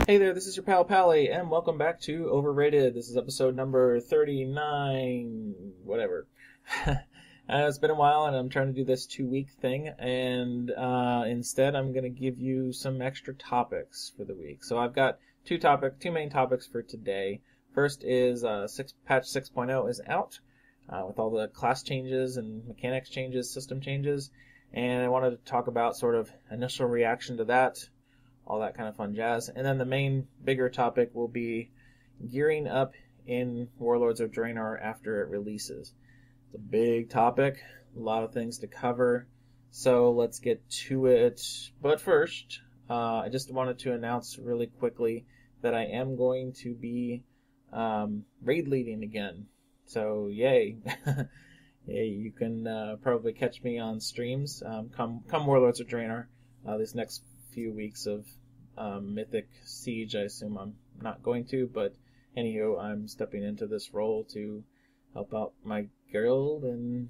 Hey there, this is your pal Pallie, and welcome back to Overrated. This is episode number 39, whatever. It's been a while, and I'm trying to do this 2-week thing, and instead I'm going to give you some extra topics for the week. So I've got two main topics for today. First is patch 6.0 is out, with all the class changes and mechanics changes, system changes, and I wanted to talk about sort of initial reaction to that, all that kind of fun jazz. And then the main, bigger topic will be gearing up in Warlords of Draenor after it releases. It's a big topic, a lot of things to cover, so let's get to it. But first, I just wanted to announce really quickly that I am going to be raid leading again. So yay. Yay, you can probably catch me on streams come Warlords of Draenor this next few weeks of Mythic Siege. I assume I'm not going to, but anywho, I'm stepping into this role to help out my guild and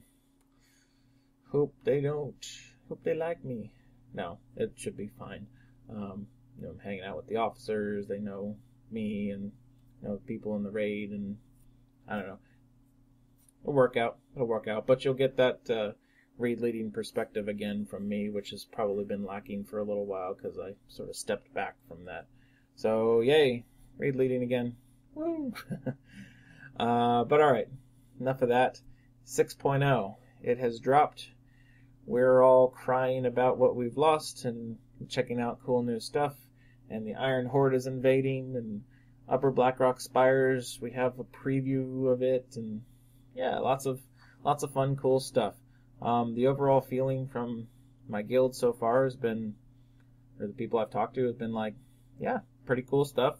hope they like me. No, it should be fine. I'm hanging out with the officers, they know me and people in the raid, and I don't know. It'll work out, but you'll get that raid leading perspective again from me, which has probably been lacking for a little while because I sort of stepped back from that. So yay, raid leading again. Woo! But alright, enough of that. 6.0, it has dropped. We're all crying about what we've lost and checking out cool new stuff, and the Iron Horde is invading, and Upper Blackrock Spires, we have a preview of it, and yeah, lots of fun, cool stuff. The overall feeling from my guild so far has been, or the people I've talked to, has been like, yeah, pretty cool stuff.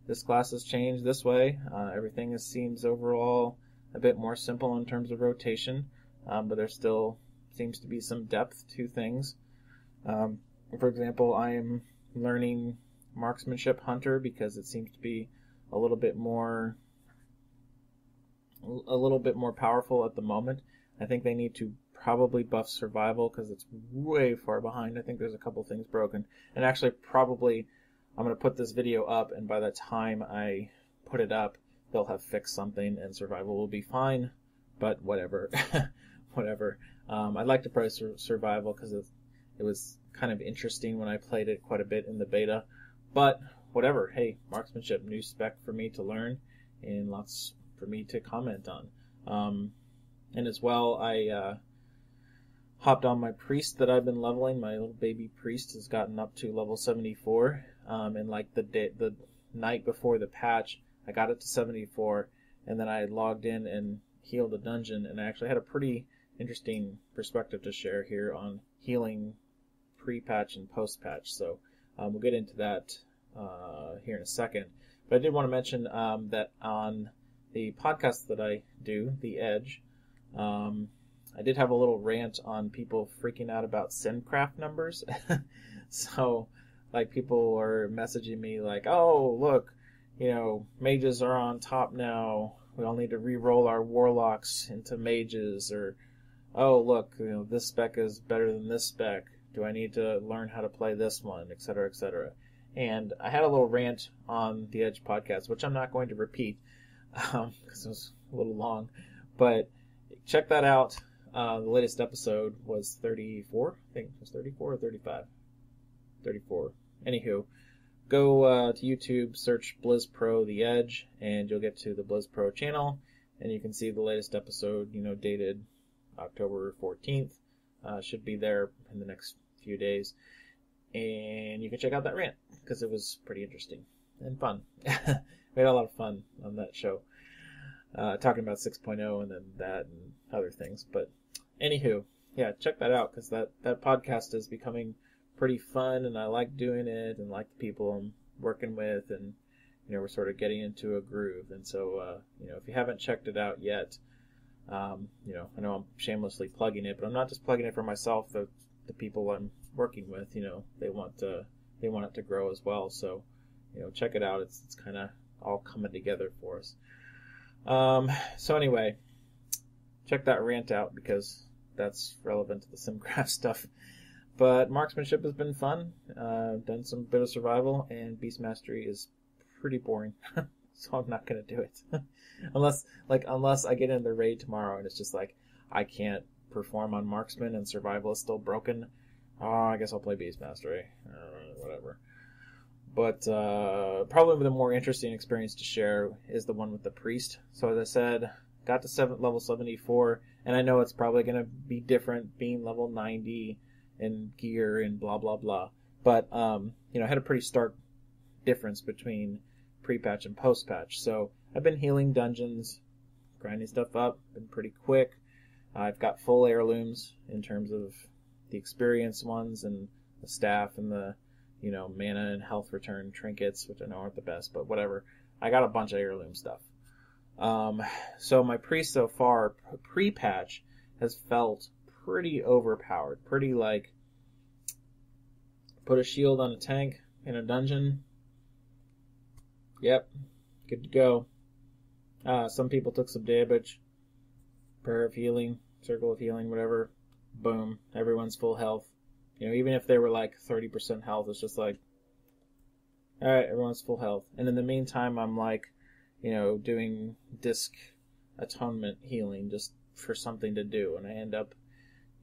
This class has changed this way. Everything seems overall a bit more simple in terms of rotation, but there still seems to be some depth to things. For example, I am learning Marksmanship Hunter because it seems to be a little bit more powerful at the moment. I think they need to probably buff survival because it's way far behind. I think there's a couple things broken. And actually, probably, I'm going to put this video up, and by the time I put it up, they'll have fixed something, and survival will be fine. But whatever. Whatever. I'd like to play survival because it was kind of interesting when I played it quite a bit in the beta. But whatever. Hey, marksmanship, new spec for me to learn, and lots for me to comment on. And as well, I hopped on my priest that I've been leveling. My little baby priest has gotten up to level 74. And like the night before the patch, I got it to 74, and then I logged in and healed a dungeon, and I actually had a pretty interesting perspective to share here on healing pre-patch and post-patch. So we'll get into that here in a second. But I did want to mention that on the podcast that I do, The Edge, I did have a little rant on people freaking out about SimCraft numbers. So, like, people are messaging me like, oh, look, mages are on top now. We all need to re-roll our warlocks into mages. Or, oh, look, this spec is better than this spec. Do I need to learn how to play this one, etc., etc.? And I had a little rant on the Edge podcast, which I'm not going to repeat because it was a little long. But check that out. The latest episode was 34. I think it was 34 or 35. 34. Anywho, go to YouTube, search Blizz Pro The Edge, and you'll get to the Blizz Pro channel, and you can see the latest episode, dated October 14th. Should be there in the next few days. And you can check out that rant, because it was pretty interesting and fun. We had a lot of fun on that show, talking about 6.0 and then that and other things. But anywho, yeah, check that out, because that podcast is becoming pretty fun, and I like doing it, and like the people I'm working with, and we're sort of getting into a groove. And so if you haven't checked it out yet, I know I'm shamelessly plugging it, but I'm not just plugging it for myself. The people I'm working with, they want it to grow as well. So check it out. It's kind of all coming together for us. So anyway, check that rant out, because that's relevant to the SimCraft stuff. But marksmanship has been fun. Done some bit of survival, and beast mastery is pretty boring. So I'm not gonna do it. unless I get in the raid tomorrow and it's just like I can't perform on marksman and survival is still broken. Oh, I guess I'll play beast mastery. Whatever. But probably the more interesting experience to share is the one with the priest. So as I said, got to level 74, and I know it's probably going to be different being level 90 and gear and blah blah blah. But I had a pretty stark difference between pre-patch and post-patch. So I've been healing dungeons, grinding stuff up, been pretty quick. I've got full heirlooms in terms of the experienced ones and the staff and the mana and health return trinkets, which I know aren't the best, but whatever. I got a bunch of heirloom stuff. So my priest so far, pre-patch, has felt pretty overpowered. Pretty like, put a shield on a tank in a dungeon. Yep, good to go. Some people took some damage. Prayer of healing, circle of healing, whatever. Boom, everyone's full health. Even if they were like 30% health, it's just like, alright, everyone's full health. And in the meantime, I'm like, doing disc atonement healing just for something to do. And I end up,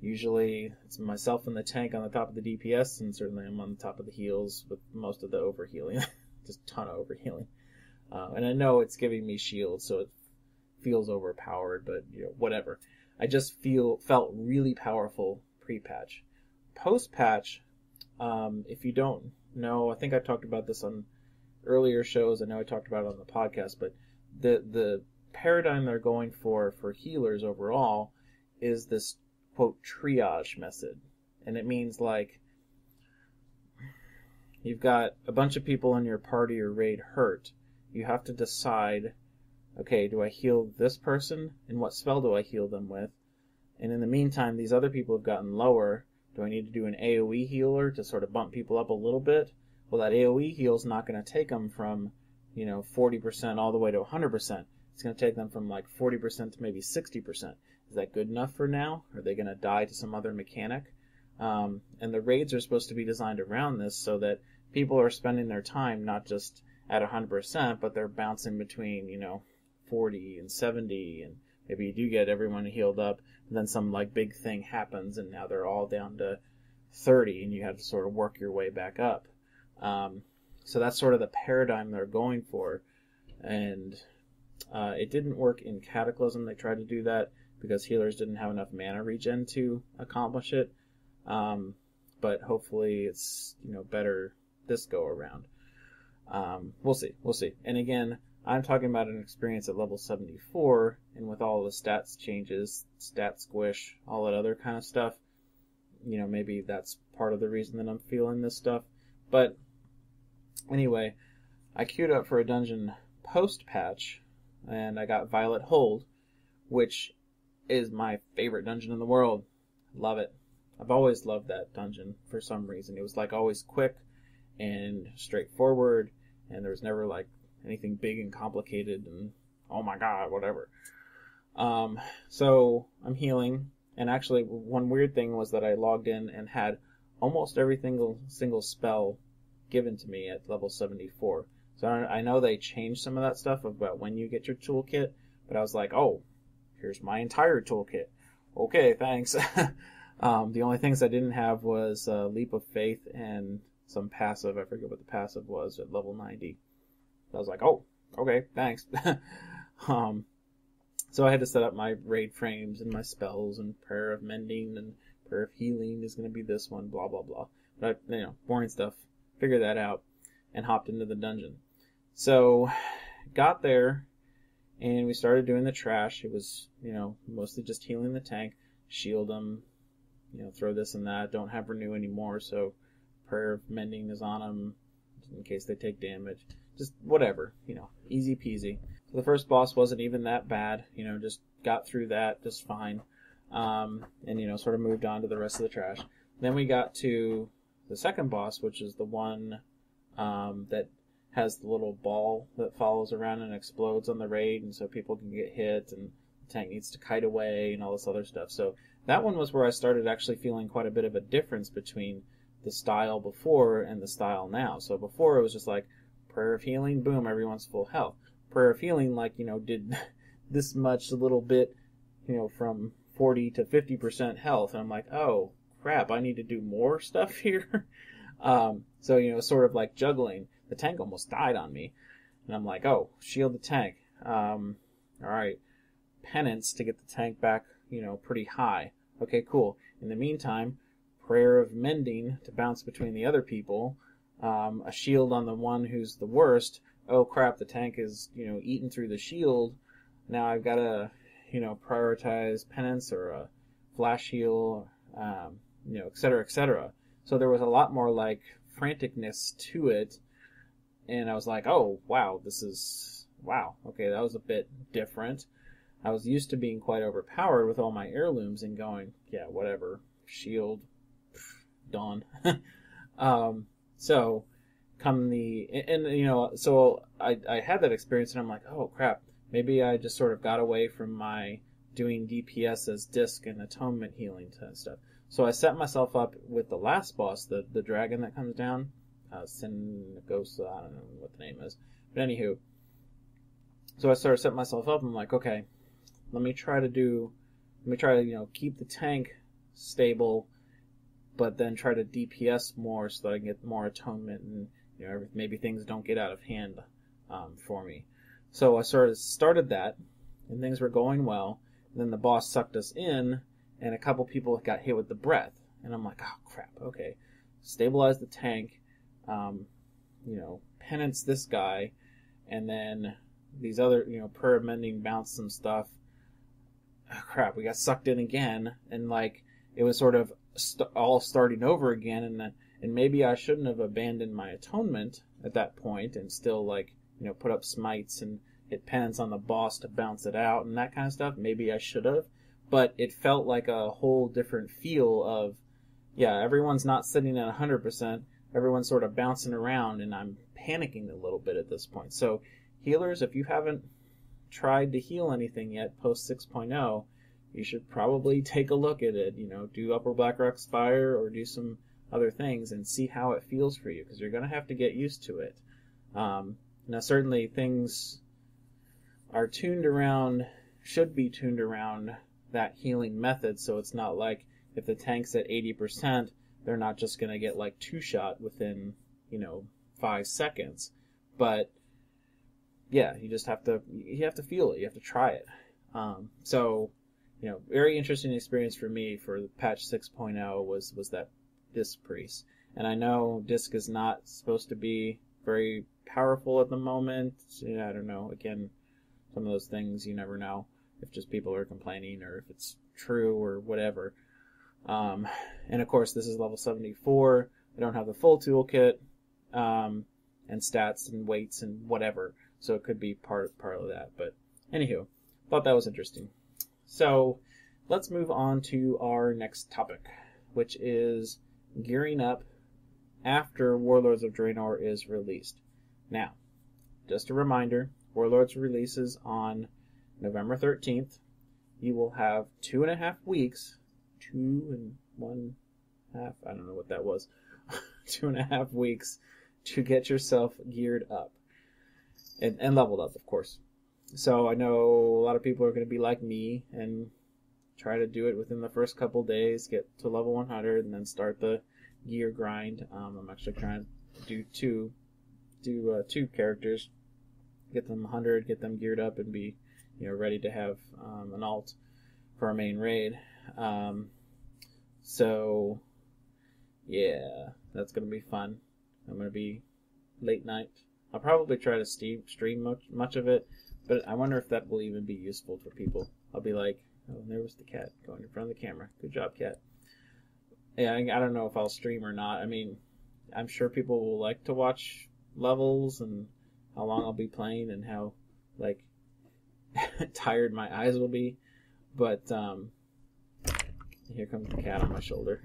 usually, it's myself in the tank on the top of the DPS, and certainly I'm on the top of the heals with most of the overhealing. Just a ton of overhealing. And I know it's giving me shields, so it feels overpowered, but whatever. I just felt really powerful pre-patch. Post-patch, if you don't know, I think I talked about this on earlier shows. I know I talked about it on the podcast, but the paradigm they're going for healers overall is this, quote, triage method. And it means like, you've got a bunch of people in your party or raid hurt. You have to decide, okay, do I heal this person? And what spell do I heal them with? And in the meantime, these other people have gotten lower. Do I need to do an AoE healer to sort of bump people up a little bit? Well, that AoE heal is not going to take them from, 40% all the way to 100%. It's going to take them from like 40% to maybe 60%. Is that good enough for now? Are they going to die to some other mechanic? And the raids are supposed to be designed around this so that people are spending their time not just at 100%, but they're bouncing between, 40 and 70, and maybe you do get everyone healed up, and then some like big thing happens, and now they're all down to 30, and you have to sort of work your way back up. So that's sort of the paradigm they're going for, and it didn't work in Cataclysm. They tried to do that because healers didn't have enough mana regen to accomplish it, but hopefully it's better this go around. We'll see. And again, I'm talking about an experience at level 74, and with all the stats changes, stat squish, all that other kind of stuff, maybe that's part of the reason that I'm feeling this stuff. But anyway, I queued up for a dungeon post-patch, and I got Violet Hold, which is my favorite dungeon in the world. Love it. I've always loved that dungeon for some reason. It was like always quick and straightforward, and there was never like anything big and complicated and oh my god, whatever. So I'm healing, and actually one weird thing was that I logged in and had almost every single spell given to me at level 74. So I know they changed some of that stuff about when you get your toolkit, but I was like, oh, here's my entire toolkit. Okay, thanks. The only things I didn't have was Leap of Faith and some passive. I forget what the passive was at level 90. I was like, oh, okay, thanks. So I had to set up my raid frames and my spells, and Prayer of Mending and Prayer of Healing is going to be this one, blah, blah, blah. But, boring stuff. Figured that out and hopped into the dungeon. So, got there, and we started doing the trash. It was, mostly just healing the tank, shield them, throw this and that. Don't have Renew anymore, so Prayer of Mending is on them in case they take damage. Just whatever, easy peasy. So the first boss wasn't even that bad, just got through that just fine. And, sort of moved on to the rest of the trash. Then we got to the second boss, which is the one that has the little ball that follows around and explodes on the raid, and so people can get hit, and the tank needs to kite away and all this other stuff. So that one was where I started actually feeling quite a bit of a difference between the style before and the style now. So before it was just like, prayer of healing, boom, everyone's full health. Prayer of healing, like, did this much, a little bit, from 40 to 50% health. And I'm like, oh, crap, I need to do more stuff here. So, sort of like juggling. The tank almost died on me. And I'm like, oh, shield the tank. All right. Penance to get the tank back, pretty high. Okay, cool. In the meantime, prayer of mending to bounce between the other people. A shield on the one who's the worst. Oh, crap, the tank is, eaten through the shield. Now I've got to, prioritize penance or a flash heal, et cetera, et cetera. So there was a lot more, like, franticness to it. And I was like, oh, wow, okay, that was a bit different. I was used to being quite overpowered with all my heirlooms and going, yeah, whatever, shield, done. So come so I had that experience and I'm like, oh crap, maybe I just sort of got away from my doing DPS as disc and atonement healing stuff. So I set myself up with the last boss, the dragon that comes down, Ghost, I don't know what the name is, but anywho, so I started setting myself up and I'm like, okay, let me try to keep the tank stable, but then try to DPS more so that I can get more atonement and maybe things don't get out of hand for me. So I started that, and things were going well. And then the boss sucked us in, and a couple people got hit with the breath, and I'm like, oh crap, okay, stabilize the tank, penance this guy, and then these other prayer of mending bounced some stuff. Oh, crap, we got sucked in again, and like it was sort of all starting over again, and maybe I shouldn't have abandoned my atonement at that point and still put up smites and hit penance on the boss to bounce it out and that kind of stuff. Maybe I should have, but it felt like a whole different feel of, yeah, everyone's not sitting at 100%, everyone's sort of bouncing around, and I'm panicking a little bit at this point. So healers, if you haven't tried to heal anything yet post 6.0, you should probably take a look at it, do Upper Blackrock Spire or do some other things and see how it feels for you, because you're going to have to get used to it. Now, certainly things are should be tuned around that healing method, so it's not like if the tank's at 80%, they're not just going to get like 2-shot within, 5 seconds. But, yeah, you have to feel it, you have to try it. So, very interesting experience for me for patch 6.0 was that Disc Priest. And I know Disc is not supposed to be very powerful at the moment. I don't know. Again, some of those things you never know if just people are complaining or if it's true or whatever. And of course, this is level 74. I don't have the full toolkit and stats and weights and whatever. So it could be part of that. But anywho, thought that was interesting. So let's move on to our next topic, which is gearing up after Warlords of Draenor is released. Now, just a reminder, Warlords releases on November 13th. You will have 2.5 weeks, 2.5, I don't know what that was, 2.5 weeks to get yourself geared up and leveled up, of course. So I know a lot of people are going to be like me and try to do it within the first couple days, get to level 100, and then start the gear grind. I'm actually trying to do two characters, get them 100, get them geared up, and be ready to have an alt for our main raid. So yeah, that's gonna be fun. I'm gonna be late night. I'll probably try to stream much of it, but I wonder if that will even be useful for people. I'll be like, oh, there was the cat going in front of the camera. Good job, cat. Yeah, I don't know if I'll stream or not. I mean, I'm sure people will like to watch levels and how long I'll be playing and how, tired my eyes will be. But, here comes the cat on my shoulder.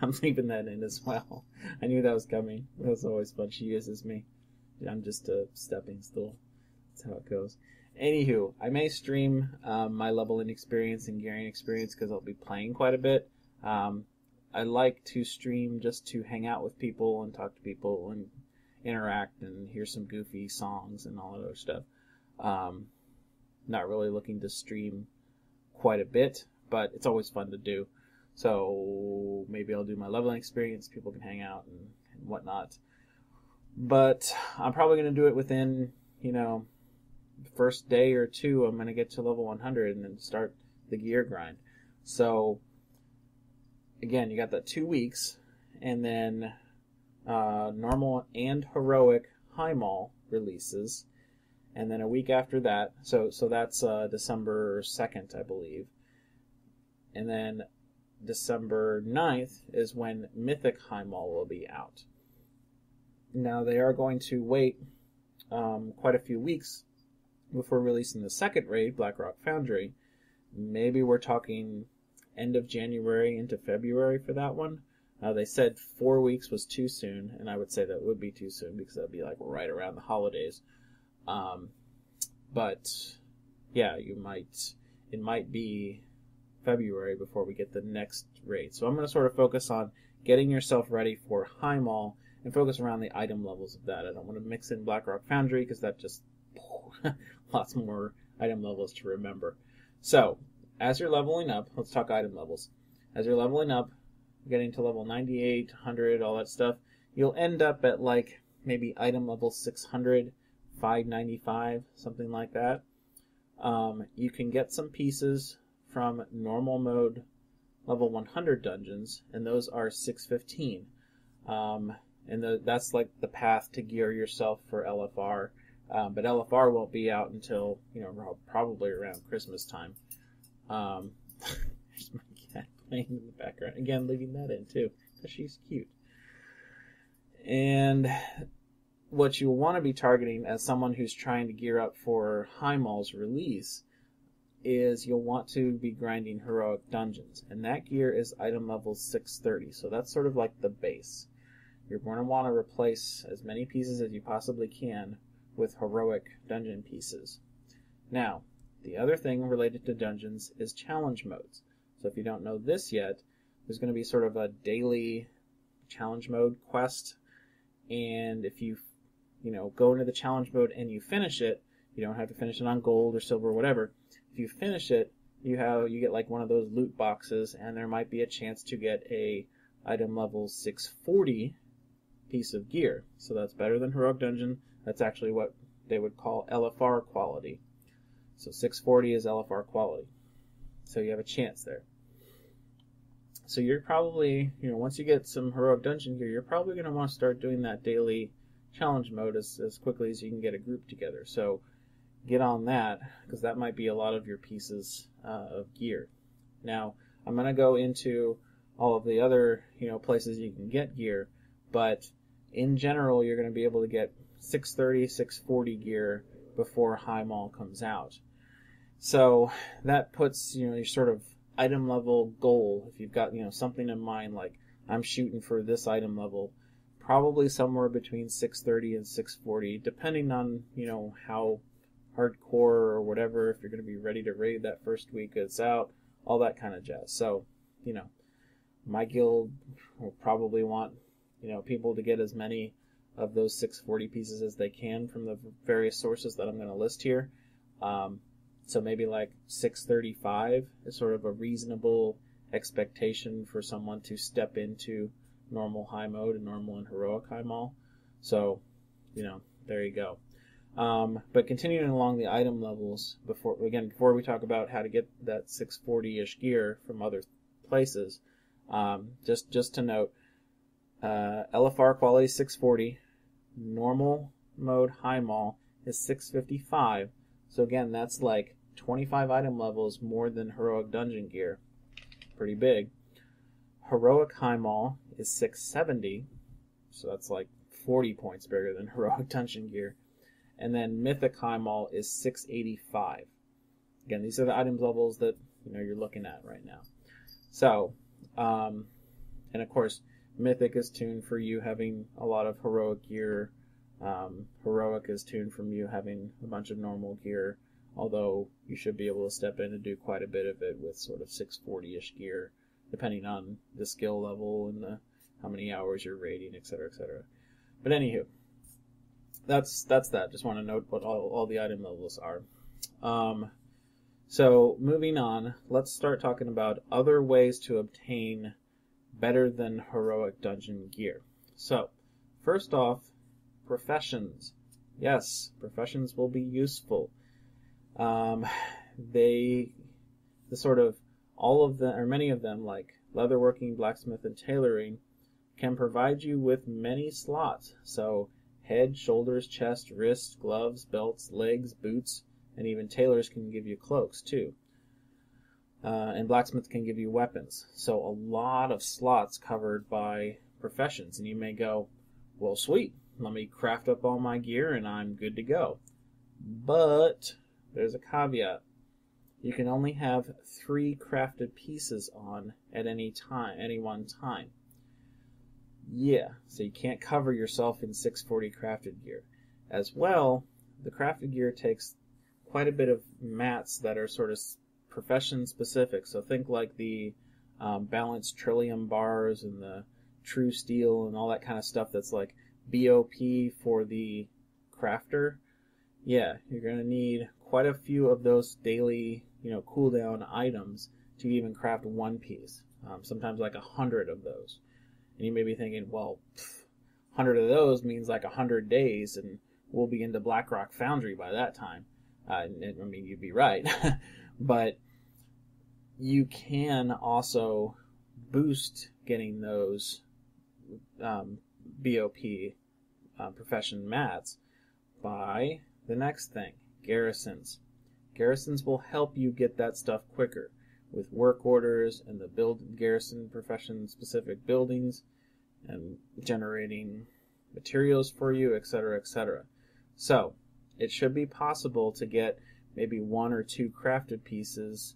I'm leaving that in as well. I knew that was coming. That's always fun. She uses me. I'm just a stepping stool. That's how it goes. Anywho, I may stream my leveling experience and gearing experience because I'll be playing quite a bit. I like to stream just to hang out with people and talk to people and interact and hear some goofy songs and all that other stuff. Not really looking to stream quite a bit, but it's always fun to do. So maybe I'll do my leveling experience, people can hang out and whatnot. But I'm probably going to do it within, the first day or two. I'm going to get to level 100 and then start the gear grind. So again, you got that 2 weeks, and then normal and heroic high mall releases, and then a week after that, so that's December 2nd, I believe, and then December 9th is when Mythic High Mall will be out. Now they are going to wait quite a few weeks before releasing the second raid, Blackrock Foundry. Maybe we're talking end of January into February for that one. They said 4 weeks was too soon, and I would say that would be too soon because that would be like right around the holidays. But yeah, it might be February before we get the next raid. So I'm going to sort of focus on getting yourself ready for High Mall and focus around the item levels of that. I don't want to mix in Blackrock Foundry because that just lots more item levels to remember. So as you're leveling up, let's talk item levels. As you're leveling up, getting to level 98, 100, all that stuff, you'll end up at like maybe item level 600, 595, something like that. You can get some pieces from normal mode level 100 dungeons, and those are 615. And that's like the path to gear yourself for LFR. But LFR won't be out until, probably around Christmas time. There's my cat playing in the background. Again, leaving that in too, because she's cute. And what you'll want to be targeting as someone who's trying to gear up for High Mall's release is you'll want to be grinding heroic dungeons, and that gear is item level 630, so that's sort of like the base. You're going to want to replace as many pieces as you possibly can with heroic dungeon pieces. Now, the other thing related to dungeons is challenge modes. So if you don't know this yet, there's going to be sort of a daily challenge mode quest, and if you go into the challenge mode and you finish it, you don't have to finish it on gold or silver or whatever. If you finish it, you get like one of those loot boxes, and there might be a chance to get a item level 640 piece of gear. So that's better than heroic dungeon. That's actually what they would call LFR quality. So 640 is LFR quality. So you have a chance there. So you're probably, once you get some heroic dungeon gear, you're probably going to want to start doing that daily challenge mode as quickly as you can get a group together. So get on that, because that might be a lot of your pieces of gear. Now, I'm going to go into all of the other, places you can get gear, but in general, you're going to be able to get 630, 640 gear before High Mall comes out. So that puts, your sort of item level goal. If you've got, something in mind, like I'm shooting for this item level, probably somewhere between 630 and 640, depending on, how hardcore or whatever, if you're going to be ready to raid that first week it's out, all that kind of jazz. So, my guild will probably want, people to get as many of those 640 pieces as they can from the various sources that I'm going to list here. So maybe like 635 is sort of a reasonable expectation for someone to step into normal high mode and normal and heroic high mall. So, there you go. But continuing along the item levels, before we talk about how to get that 640-ish gear from other places, just to note, LFR quality is 640, normal mode high mall is 655. So again, that's like 25 item levels more than heroic dungeon gear. Pretty big. Heroic high mall is 670, so that's like 40 points bigger than heroic dungeon gear. And then mythic high mall is 685. Again, these are the items levels that you're looking at right now. So, and of course, mythic is tuned for you having a lot of heroic gear Heroic is tuned from you having a bunch of normal gear, although you should be able to step in and do quite a bit of it with sort of 640-ish gear, depending on the skill level and how many hours you're raiding, etc., etc. But anywho, that's that. Just want to note what all the item levels are. So moving on, let's start talking about other ways to obtain better than heroic dungeon gear. So, first off, professions. Yes, professions will be useful. Many of them, like leatherworking, blacksmith, and tailoring, can provide you with many slots. So, head, shoulders, chest, wrists, gloves, belts, legs, boots, and even tailors can give you cloaks too. And blacksmiths can give you weapons. So a lot of slots covered by professions. And you may go, well, sweet, let me craft up all my gear and I'm good to go. But there's a caveat. You can only have 3 crafted pieces on at any one time. Yeah, so you can't cover yourself in 640 crafted gear. As well, the crafted gear takes quite a bit of mats that are sort of profession specific. So think like the balanced trillium bars and the true steel and all that kind of stuff that's like BOP for the crafter. Yeah, you're going to need quite a few of those daily, cooldown items to even craft one piece. Sometimes like 100 of those. And you may be thinking, well, 100 of those means like 100 days and we'll be into Blackrock Foundry by that time. I mean, you'd be right. But you can also boost getting those BOP profession mats by the next thing, garrisons. Garrisons will help you get that stuff quicker with work orders and the garrison profession specific buildings and generating materials for you, etc., etc. So it should be possible to get maybe 1 or 2 crafted pieces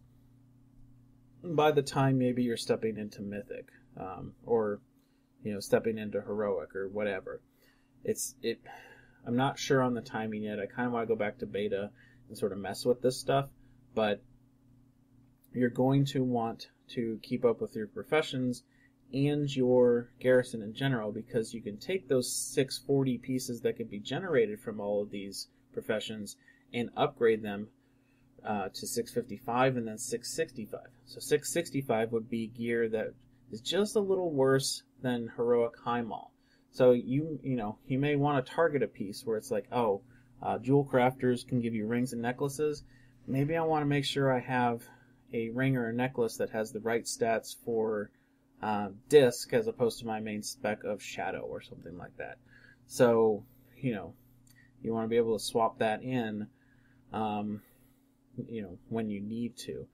by the time maybe you're stepping into Mythic, or stepping into Heroic or whatever. I'm not sure on the timing yet. I kind of want to go back to beta and sort of mess with this stuff, but you're going to want to keep up with your professions and your garrison in general, because you can take those 640 pieces that can be generated from all of these professions and upgrade them to 655 and then 665. So 665 would be gear that is just a little worse than Heroic High Mall. So you may want to target a piece where it's like, jewel crafters can give you rings and necklaces. Maybe I want to make sure I have a ring or a necklace that has the right stats for disc as opposed to my main spec of shadow or something like that. So, you want to be able to swap that in, when you need to.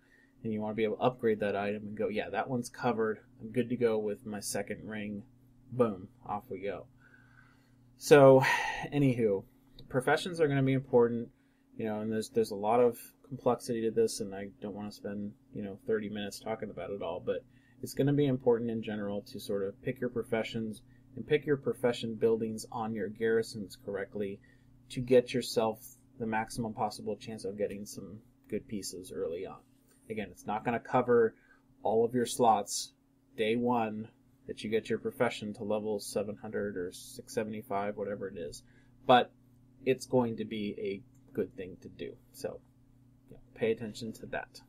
And you want to be able to upgrade that item and go, yeah, that one's covered. I'm good to go with my second ring. Boom, off we go. So, anywho, professions are going to be important, and there's a lot of complexity to this, and I don't want to spend, 30 minutes talking about it all, but it's going to be important in general to sort of pick your professions and pick your profession buildings on your garrisons correctly to get yourself the maximum possible chance of getting some good pieces early on. Again, it's not going to cover all of your slots day one that you get your profession to level 700 or 675, whatever it is. But it's going to be a good thing to do. So pay attention to that.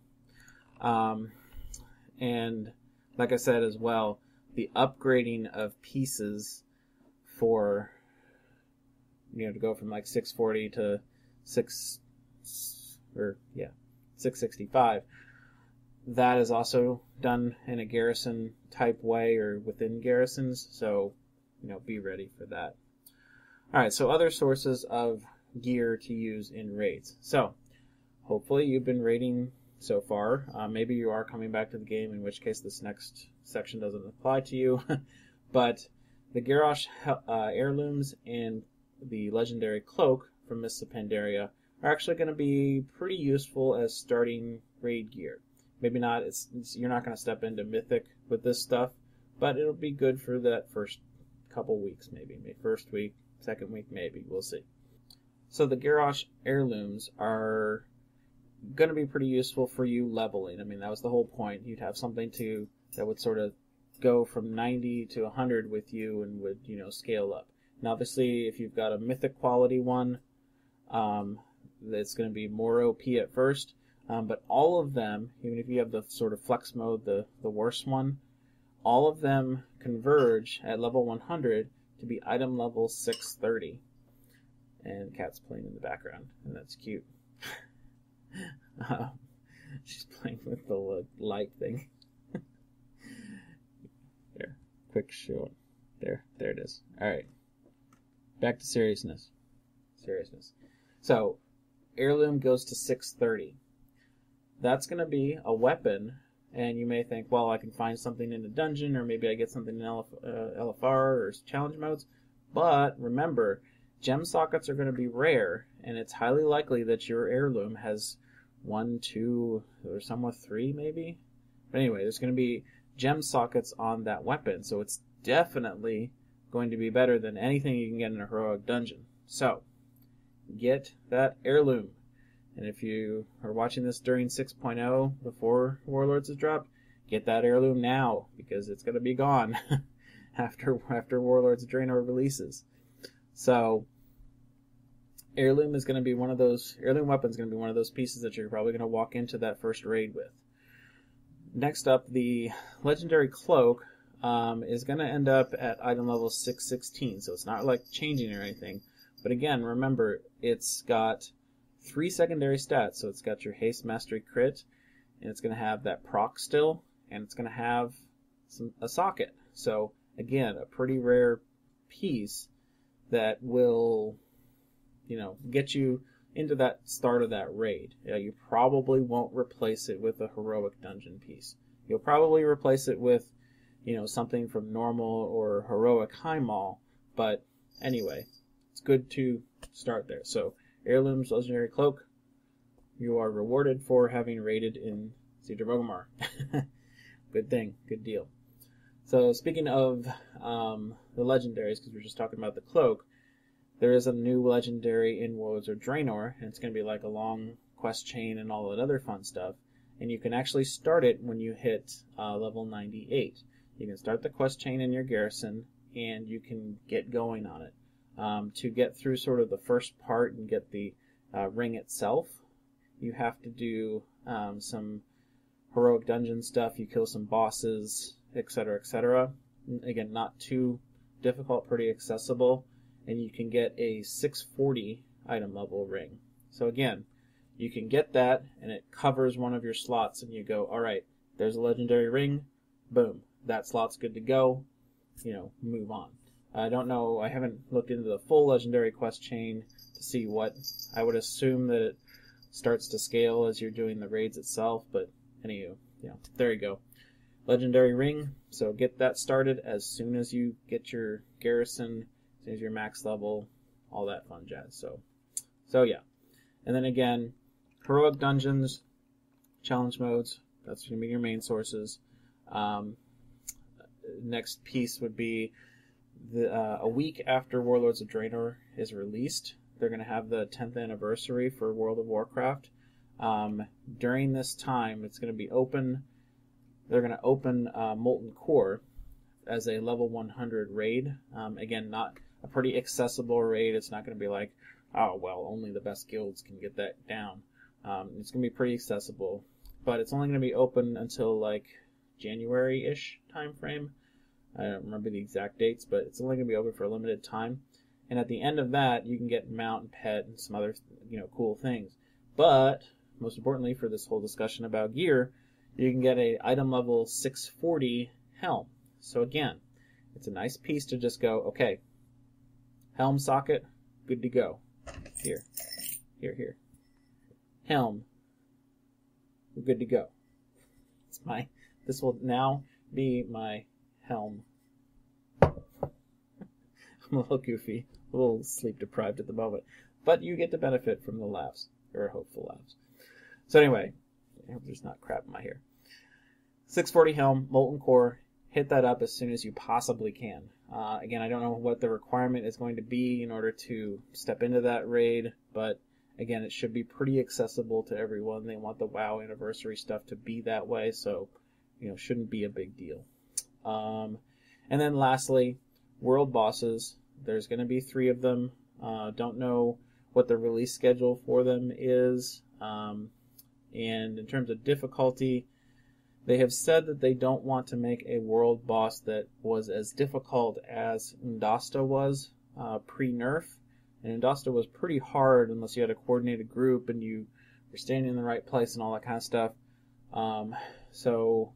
And like I said as well, the upgrading of pieces for, to go from like 640 to 665, that is also done in a garrison type way or within garrisons, so be ready for that. Alright, so other sources of gear to use in raids. So hopefully you've been raiding so far. Maybe you are coming back to the game, in which case this next section doesn't apply to you. But the Garrosh heirlooms and the legendary cloak from Mists of Pandaria are actually going to be pretty useful as starting raid gear. Maybe not, you're not going to step into Mythic with this stuff, but it'll be good for that first couple weeks, maybe first week, Second week, maybe. We'll see. So the Garrosh heirlooms are going to be pretty useful for you leveling. I mean, that was the whole point. You'd have something that would sort of go from 90 to 100 with you and would, scale up. Now, obviously, if you've got a mythic quality one, that's going to be more OP at first. But all of them, even if you have the sort of flex mode, the worst one, all of them converge at level 100 to be item level 630. And Cat's playing in the background, and that's cute. She's playing with the light thing. There, quick show. There it is. All right, back to seriousness. So, heirloom goes to 630. That's going to be a weapon, and you may think, well, I can find something in a dungeon, or maybe I get something in LFR or challenge modes. But remember, gem sockets are going to be rare, and it's highly likely that your heirloom has 1, 2, or some with 3 maybe. But anyway, there's going to be gem sockets on that weapon, so it's definitely going to be better than anything you can get in a heroic dungeon. So, get that heirloom. And if you are watching this during 6.0 before Warlords has dropped, get that heirloom now, because it's going to be gone after Warlords of Draenor releases. So, heirloom is going to be one of those, heirloom weapon is going to be one of those pieces that you're probably going to walk into that first raid with. Next up, the legendary cloak is going to end up at item level 616, so it's not like changing or anything. But again, remember, it's got 3 secondary stats, so it's got your haste, mastery, crit, and it's going to have that proc still, and it's going to have a socket. So again, a pretty rare piece that will, get you into that start of that raid. You probably won't replace it with a heroic dungeon piece. You'll probably replace it with, something from normal or heroic high mall, but anyway, it's good to start there. So, heirlooms, legendary cloak, you are rewarded for having raided in Siege of Orgrimmar. Good thing, good deal. So, speaking of the legendaries, because we're just talking about the cloak, there is a new legendary in Warlords of Draenor, and it's going to be like a long quest chain and all that other fun stuff. And you can actually start it when you hit level 98. You can start the quest chain in your garrison, and you can get going on it. To get through sort of the first part and get the ring itself, you have to do some heroic dungeon stuff. You kill some bosses, etc., etc. Again, not too difficult, pretty accessible. And you can get a 640 item level ring. So again, you can get that, and it covers one of your slots, and you go, all right, there's a legendary ring, boom, that slot's good to go, move on. I don't know, I haven't looked into the full legendary quest chain to see what, I would assume that it starts to scale as you're doing the raids itself, but anywho, there you go. Legendary ring, so get that started as soon as you get your garrison, as soon as your max level, all that fun jazz. So yeah. And then again, heroic dungeons, challenge modes, that's going to be your main sources. Next piece would be a week after Warlords of Draenor is released, they're going to have the 10th anniversary for World of Warcraft. During this time, it's going to be open. They're going to open Molten Core as a level 100 raid. Again, not a pretty accessible raid. It's not going to be like, oh, well, only the best guilds can get that down. It's going to be pretty accessible, but it's only going to be open until like January-ish time frame. I don't remember the exact dates, but it's only going to be open for a limited time. And at the end of that, you can get mount and pet and some other, cool things. But most importantly, for this whole discussion about gear, you can get a item level 640 helm. So again, it's a nice piece to just go, okay, helm socket, good to go. Here. Helm, we're good to go. This will now be my helm. I'm a little goofy, a little sleep deprived at the moment, but you get to benefit from the laughs, or hopeful laughs. So anyway, I hope there's not crap in my hair. 640 helm, Molten Core, hit that up as soon as you possibly can. Again, I don't know what the requirement is going to be in order to step into that raid, but again, it should be pretty accessible to everyone. They want the WoW anniversary stuff to be that way, so shouldn't be a big deal. And then lastly, world bosses. There's going to be 3 of them. Don't know what the release schedule for them is. And in terms of difficulty, they have said that they don't want to make a world boss that was as difficult as Undasta was pre-nerf. And Undasta was pretty hard unless you had a coordinated group and you were standing in the right place and all that kind of stuff.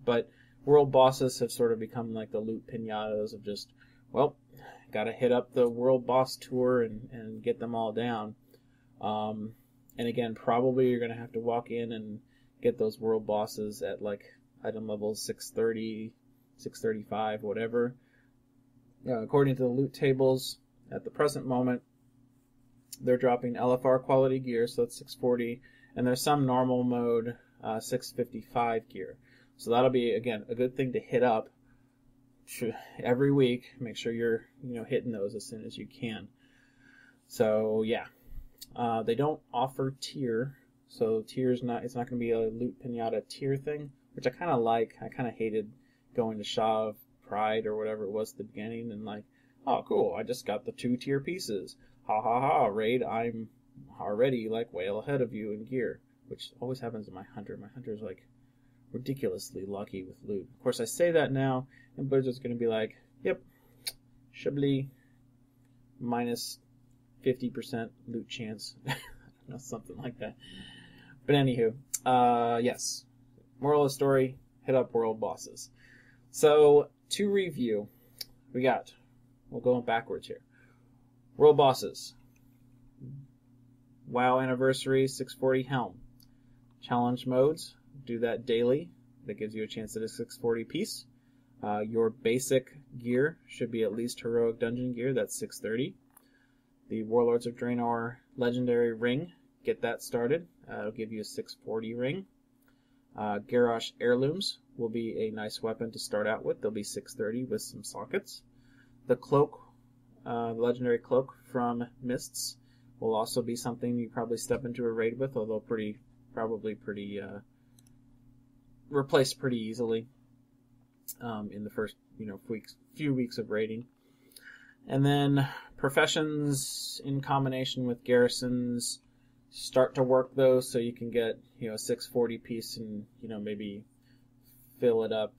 But world bosses have sort of become like the loot pinatas of just, well, gotta hit up the world boss tour and get them all down. And again, probably you're gonna have to walk in and get those world bosses at like item level 630, 635, whatever. According to the loot tables, at the present moment, they're dropping LFR quality gear, so that's 640, and there's some normal mode 655 gear. So that'll be, again, a good thing to hit up every week. Make sure you're hitting those as soon as you can. So yeah, they don't offer tier, so it's not going to be a loot pinata tier thing, which I kind of like. I kind of hated going to Shaw of Pride or whatever it was at the beginning and like, oh cool, I just got the 2-tier pieces. Ha ha ha, raid, I'm already like way ahead of you in gear, which always happens to my hunter. My hunter's like ridiculously lucky with loot. Of course, I say that now, and Blizzard's going to be like, yep, Chablis minus 50% loot chance. Something like that. But anywho, yes. Moral of the story, hit up world bosses. So, to review, we'll go backwards here. World bosses. WoW Anniversary 640 Helm. Challenge modes, do that daily. That gives you a chance at a 640 piece. Your basic gear should be at least Heroic Dungeon gear, that's 630. The Warlords of Draenor Legendary Ring, get that started. It'll give you a 640 ring. Garrosh Heirlooms will be a nice weapon to start out with. They'll be 630 with some sockets. The cloak, the legendary cloak from Mists, will also be something you probably step into a raid with, although probably pretty replaced pretty easily in the first few weeks of raiding. And then professions in combination with garrisons, start to work those so you can get a 640 piece and maybe fill it up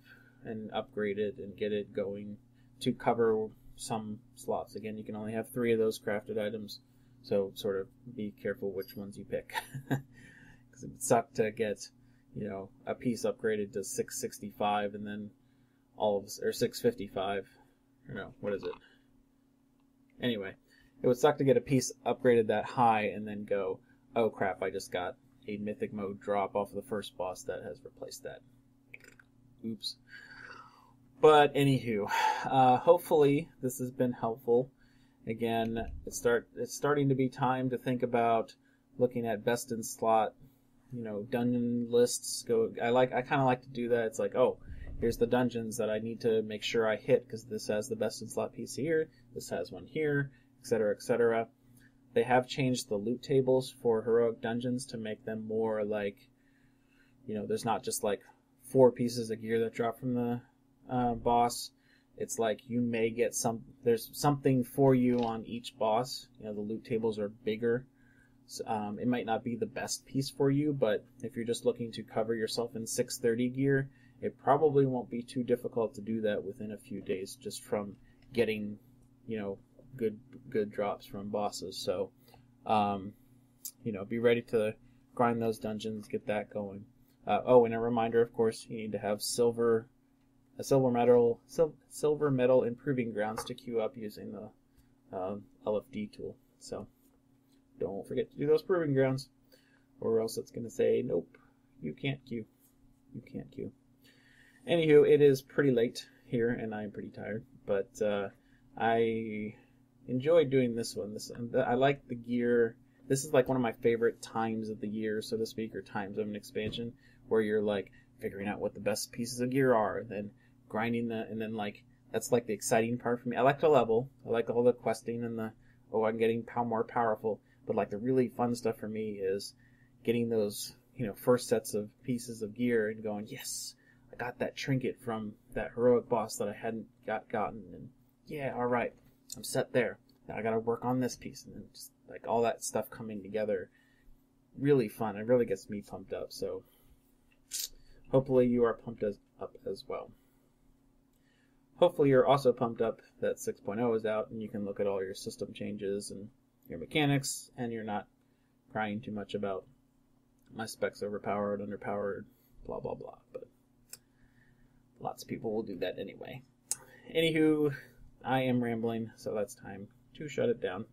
and upgrade it and get it going to cover some slots. Again, you can only have 3 of those crafted items, so sort of be careful which ones you pick, because it would suck to get a piece upgraded to 665 and then or 655, or no, what is it? Anyway, it would suck to get a piece upgraded that high and then go, oh crap, I just got a mythic mode drop off of the first boss that has replaced that. Oops. But anywho, hopefully this has been helpful. Again, it's starting to be time to think about looking at best in slot, dungeon lists. I kind of like to do that. It's like, oh, here's the dungeons that I need to make sure I hit because this has the best in slot piece here, this has one here, etc., etc. They have changed the loot tables for heroic dungeons to make them more like, there's not just like 4 pieces of gear that drop from the boss. It's like you may get there's something for you on each boss. The loot tables are bigger. So, it might not be the best piece for you, but if you're just looking to cover yourself in 630 gear, it probably won't be too difficult to do that within a few days just from getting, good drops from bosses. So, be ready to grind those dungeons, get that going. And a reminder, of course, you need to have silver metal improving grounds to queue up using the LFD tool. So don't forget to do those proving grounds, or else it's going to say, nope, you can't queue. You can't queue. Anywho, it is pretty late here, and I'm pretty tired, but I enjoyed doing this one. I like the gear. This is like one of my favorite times of the year, so to speak, or times of an expansion, where you're like figuring out what the best pieces of gear are, and then grinding and then like That's like the exciting part for me. I like to level. I like all the questing and the, I'm getting more powerful. But like the really fun stuff for me is getting those, first sets of pieces of gear and going, yes, I got that trinket from that heroic boss that I hadn't gotten. And yeah, all right, I'm set there. Now I got to work on this piece. And then just like all that stuff coming together. Really fun. It really gets me pumped up. So hopefully you are pumped up as well. Hopefully you're also pumped up that 6.0 is out and you can look at all your system changes and your mechanics, and you're not crying too much about my specs overpowered, underpowered, blah, blah, blah. But lots of people will do that anyway. Anywho, I am rambling, so that's time to shut it down.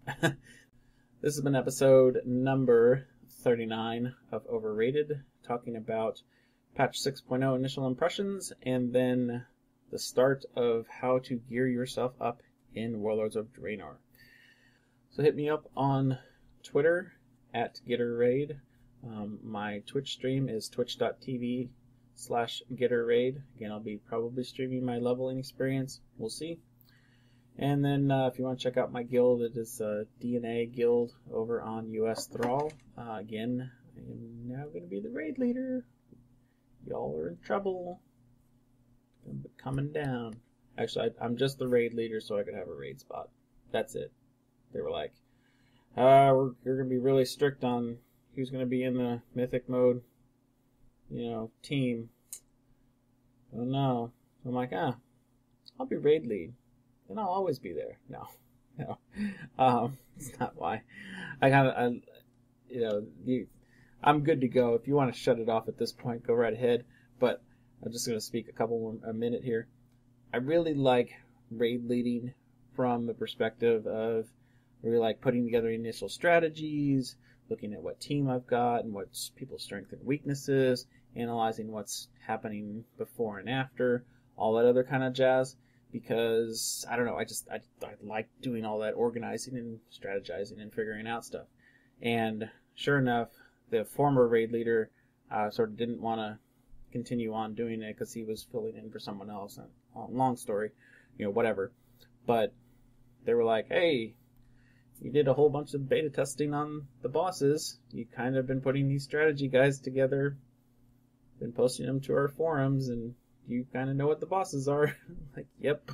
This has been episode number 39 of Overrated, talking about patch 6.0 initial impressions, and then the start of how to gear yourself up in Warlords of Draenor. So hit me up on Twitter at GetterRaid. My Twitch stream is twitch.tv/GetterRaid. Again, I'll be probably streaming my leveling experience. We'll see. And then if you want to check out my guild, it is DNA Guild over on US Thrall. Again, I am now going to be the raid leader. Y'all are in trouble. I'm coming down. Actually, I'm just the raid leader so I could have a raid spot. That's it. They were like, you're going to be really strict on who's going to be in the mythic mode, team. Oh no. I'm like, I'll be raid lead. And I'll always be there. No. It's not why. I'm good to go. If you want to shut it off at this point, go right ahead. But I'm just going to speak a minute here. I really like raid leading from the perspective of really like putting together initial strategies, looking at what team I've got and what's people's strengths and weaknesses, analyzing what's happening before and after, all that other kind of jazz. Because, I don't know, I like doing all that organizing and strategizing and figuring out stuff. And sure enough, the former raid leader sort of didn't want to continue on doing it because he was filling in for someone else. Long story, whatever. But they were like, hey, you did a whole bunch of beta testing on the bosses. You kind of been putting these strategy guides together, been posting them to our forums, and you kind of know what the bosses are. Like, yep,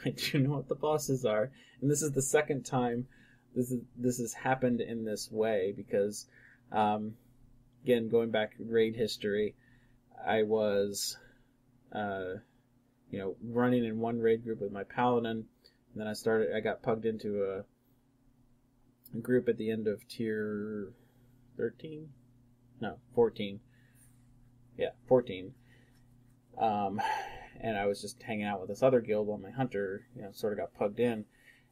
I do know what the bosses are. And this is the second time this has happened in this way because, again, going back raid history, I was, running in one raid group with my paladin, and then I got plugged into a group at the end of tier 13? No, 14. Yeah, 14. And I was just hanging out with this other guild while my hunter, sort of got plugged in.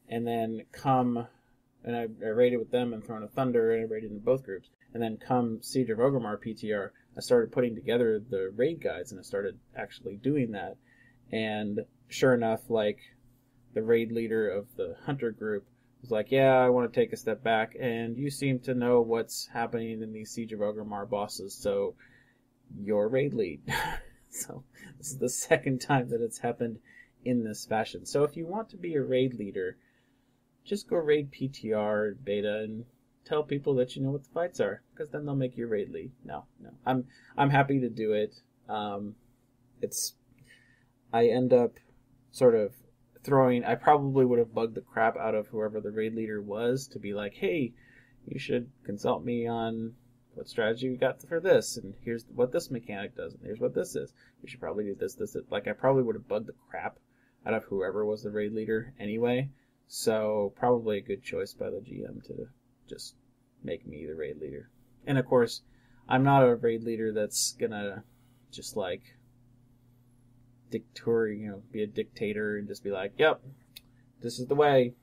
And then and I raided with them and Throne of Thunder, and I raided in both groups. And then come Siege of Orgrimmar PTR, I started putting together the raid guides, and I started actually doing that. And sure enough, like, the raid leader of the hunter group was like, yeah, I want to take a step back, and you seem to know what's happening in these Siege of Orgrimmar bosses, so you're raid lead. So this is the second time that it's happened in this fashion. So if you want to be a raid leader, just go raid PTR beta and tell people that you know what the fights are, because then they'll make you raid lead. No. I'm happy to do it. I end up sort of I probably would have bugged the crap out of whoever the raid leader was to be like, hey, you should consult me on what strategy we got for this, and here's what this mechanic does, and here's what this is. You should probably do this. Like, I probably would have bugged the crap out of whoever was the raid leader anyway, so probably a good choice by the GM to just make me the raid leader. And of course, I'm not a raid leader that's gonna just like be a dictator and just be like, yep, this is the way.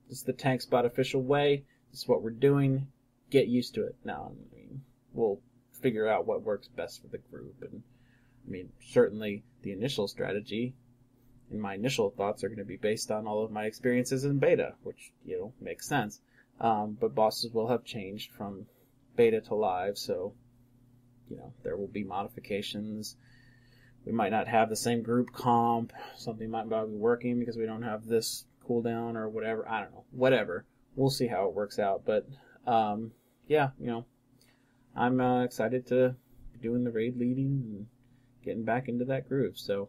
This is the tank spot official way. This is what we're doing. Get used to it. No, I mean, we'll figure out what works best for the group. And I mean, certainly the initial strategy and my initial thoughts are going to be based on all of my experiences in beta, which, makes sense. But bosses will have changed from beta to live, so, there will be modifications we might not have the same group comp. Something might not be working because we don't have this cooldown or whatever. I don't know. Whatever. We'll see how it works out. But yeah, you know, I'm excited to be doing the raid leading and getting back into that groove. So,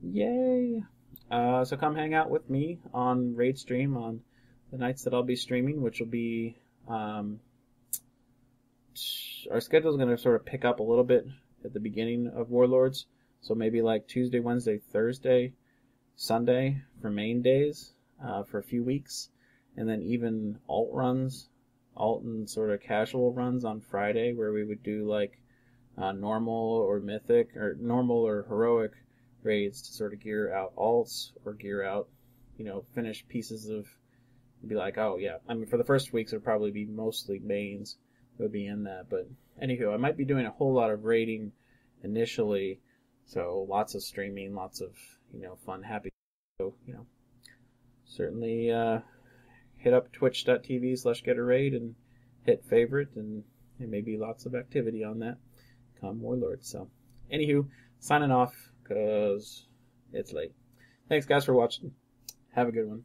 yay! So come hang out with me on raid stream on the nights that I'll be streaming, which will be our schedule is going to sort of pick up a little bit at the beginning of Warlords. So maybe like Tuesday, Wednesday, Thursday, Sunday for main days for a few weeks. And then even alt and sort of casual runs on Friday where we would do like normal or mythic or normal or heroic raids to sort of gear out alts or gear out, you know, finish pieces of, be like, oh yeah. I mean, for the first weeks it would probably be mostly mains that would be in that. But anywho, I might be doing a whole lot of raiding initially. So lots of streaming, lots of, you know, fun, happy. So, you know, certainly hit up twitch.tv/getarraid and hit favorite, and there may be lots of activity on that come Warlords. So, anywho, signing off because it's late. Thanks, guys, for watching. Have a good one.